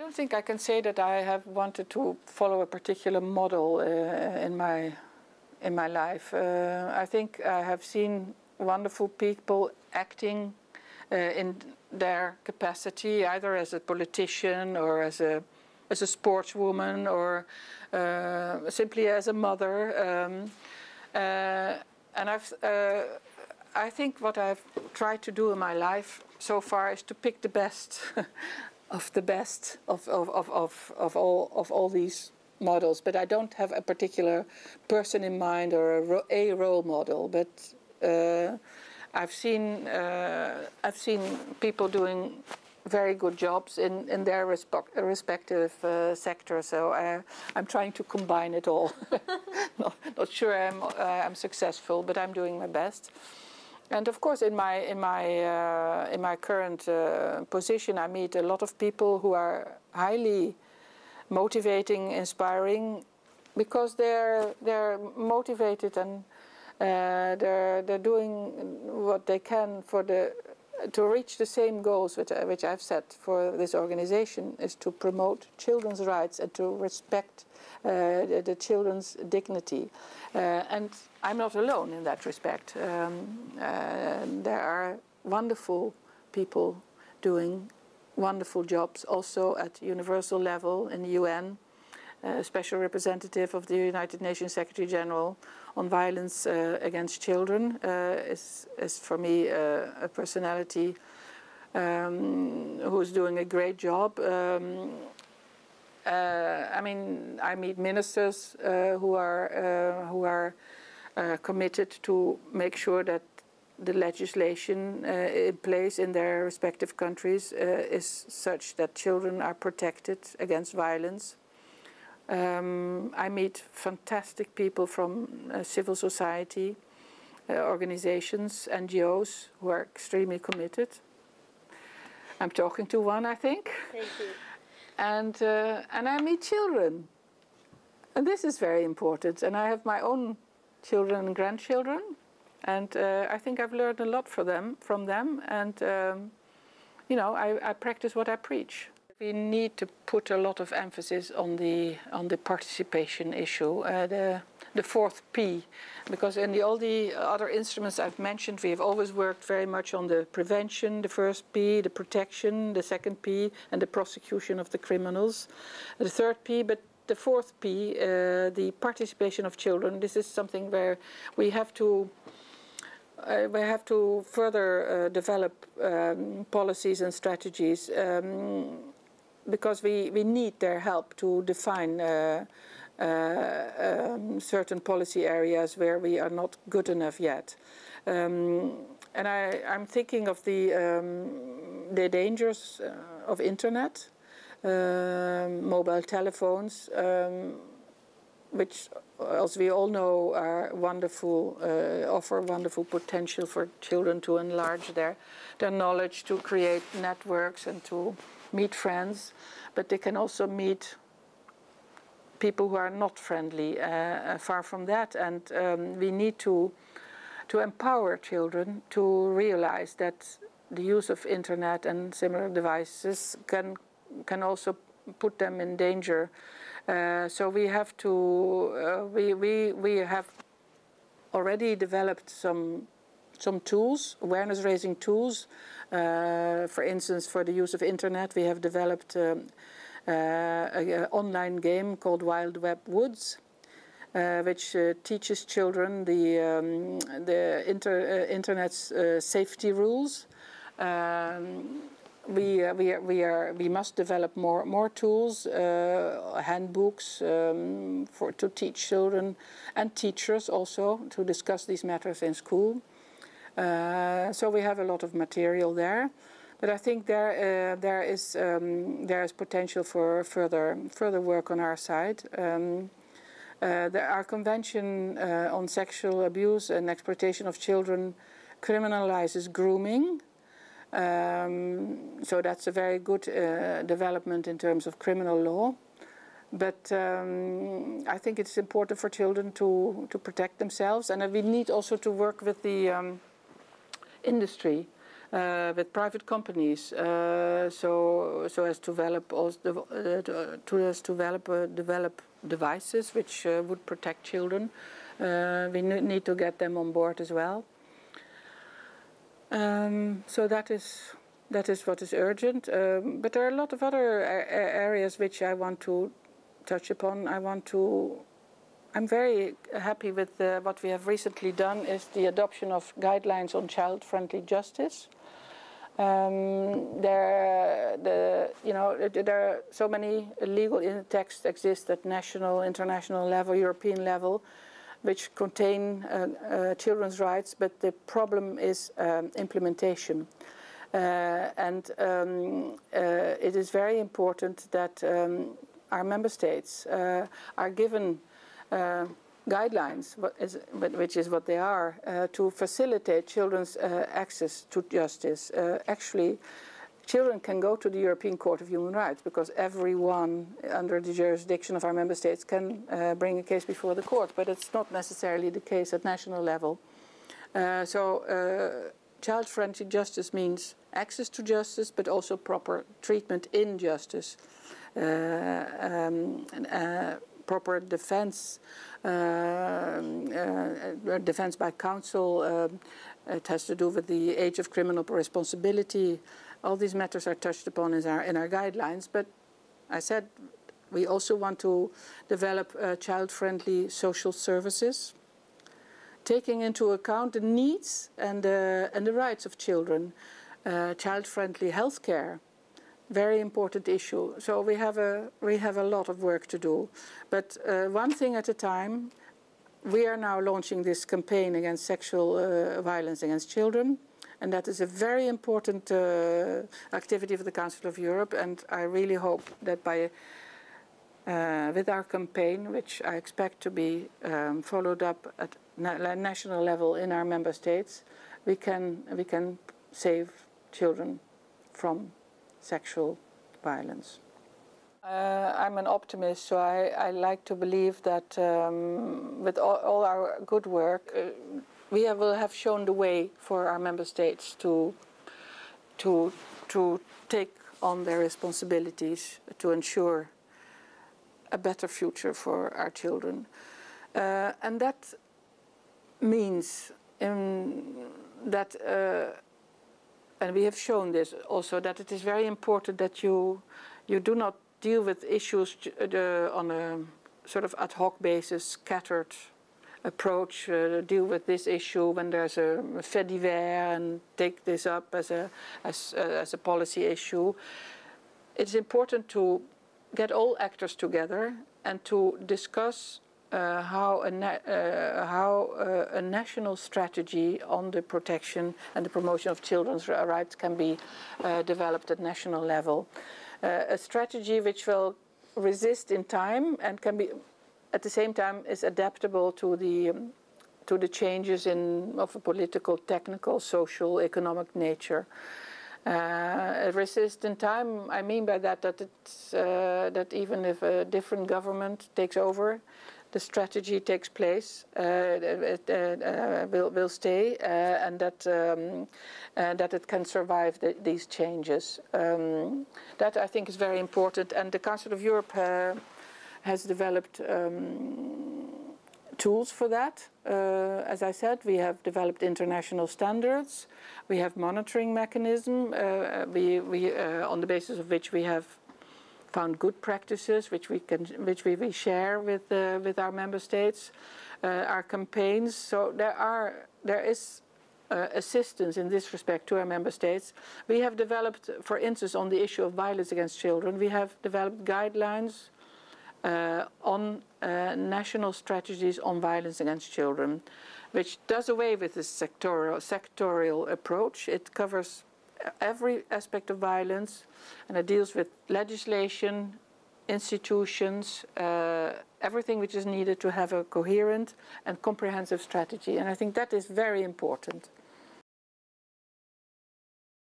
I don't think I can say that I have wanted to follow a particular model in my life. I think I have seen wonderful people acting in their capacity, either as a politician or as a sportswoman or simply as a mother. And I think what I've tried to do in my life so far is to pick the best of the best of all these models. But I don't have a particular person in mind or a role model. But I've seen people doing very good jobs in their respective sectors. So I'm trying to combine it all. not sure I'm successful, but I'm doing my best. And of course, in my current position, I meet a lot of people who are highly motivating, inspiring, because they're motivated and they're doing what they can to reach the same goals which I've set for this organization, is to promote children's rights and to respect the children's dignity. And I'm not alone in that respect. There are wonderful people doing wonderful jobs also at universal level in the UN. Special representative of the United Nations Secretary General on violence against children is for me a personality who's doing a great job. I mean, I meet ministers who are committed to make sure that the legislation in place in their respective countries is such that children are protected against violence. I meet fantastic people from civil society, organizations, NGOs who are extremely committed. I'm talking to one, I think. Thank you. And I meet children, and this is very important. And I have my own children and grandchildren, and I think I've learned a lot from them. And you know, I practice what I preach. We need to put a lot of emphasis on the participation issue, the fourth P, because in all the other instruments I've mentioned, we have always worked very much on the prevention, the first P, the protection, the second P, and the prosecution of the criminals, the third P. But the fourth P, the participation of children, this is something where we have to further develop policies and strategies. Because we need their help to define certain policy areas where we are not good enough yet. And I'm thinking of the dangers of internet, mobile telephones, which, as we all know, are wonderful, offer wonderful potential for children to enlarge their knowledge, to create networks and to meet friends, but they can also meet people who are not friendly, far from that. And we need to empower children to realize that the use of internet and similar devices can also put them in danger. So we have to, we have already developed some tools, awareness-raising tools. For instance, for the use of internet, we have developed an online game called Wild Web Woods, which teaches children the internet's safety rules. We must develop more tools, handbooks to teach children and teachers also to discuss these matters in school. So we have a lot of material there, but I think there is potential for further work on our side. Our convention on sexual abuse and exploitation of children criminalizes grooming. So that's a very good development in terms of criminal law. But I think it's important for children to protect themselves, and we need also to work with the industry with private companies, so as to develop devices which would protect children. We need to get them on board as well. So that is what is urgent. But there are a lot of other areas which I want to touch upon. I'm very happy with what we have recently done is the adoption of guidelines on child-friendly justice. There are so many legal texts exist at national, international level, European level, which contain children's rights, but the problem is implementation. It is very important that our member states are given guidelines, which is what they are, to facilitate children's access to justice. Actually, children can go to the European Court of Human Rights because everyone under the jurisdiction of our member states can bring a case before the court, but it's not necessarily the case at national level. Child-friendly justice means access to justice, but also proper treatment in justice. Proper defense, defense by counsel. It has to do with the age of criminal responsibility. All these matters are touched upon in our guidelines. But I said we also want to develop child-friendly social services, taking into account the needs and the rights of children. Child-friendly healthcare. Very important issue. So we have a lot of work to do. But one thing at a time, we are now launching this campaign against sexual violence against children. And that is a very important activity of the Council of Europe. And I really hope that with our campaign, which I expect to be followed up at national level in our member states, we can save children from sexual violence. I'm an optimist, so I like to believe that with all our good work, we will have shown the way for our member states to take on their responsibilities to ensure a better future for our children. And that means that and we have shown this also, that it is very important that you do not deal with issues on a sort of ad hoc basis, scattered approach, deal with this issue when there's a fait divers and take this up as a policy issue. It's important to get all actors together and to discuss how a national strategy on the protection and the promotion of children's rights can be developed at national level. A strategy which will resist in time and can be, at the same time, is adaptable to the changes of a political, technical, social, economic nature. Resist in time, I mean by that that even if a different government takes over, the strategy takes place, will stay, and that it can survive these changes. That I think is very important, and the Council of Europe has developed tools for that. As I said, we have developed international standards. We have monitoring mechanism. On the basis of which we have found good practices, which we share with our member states, our campaigns. So there is assistance in this respect to our member states. We have developed, for instance, on the issue of violence against children, we have developed guidelines on national strategies on violence against children, which does away with this sectorial approach. It covers every aspect of violence, and it deals with legislation, institutions, everything which is needed to have a coherent and comprehensive strategy. And I think that is very important.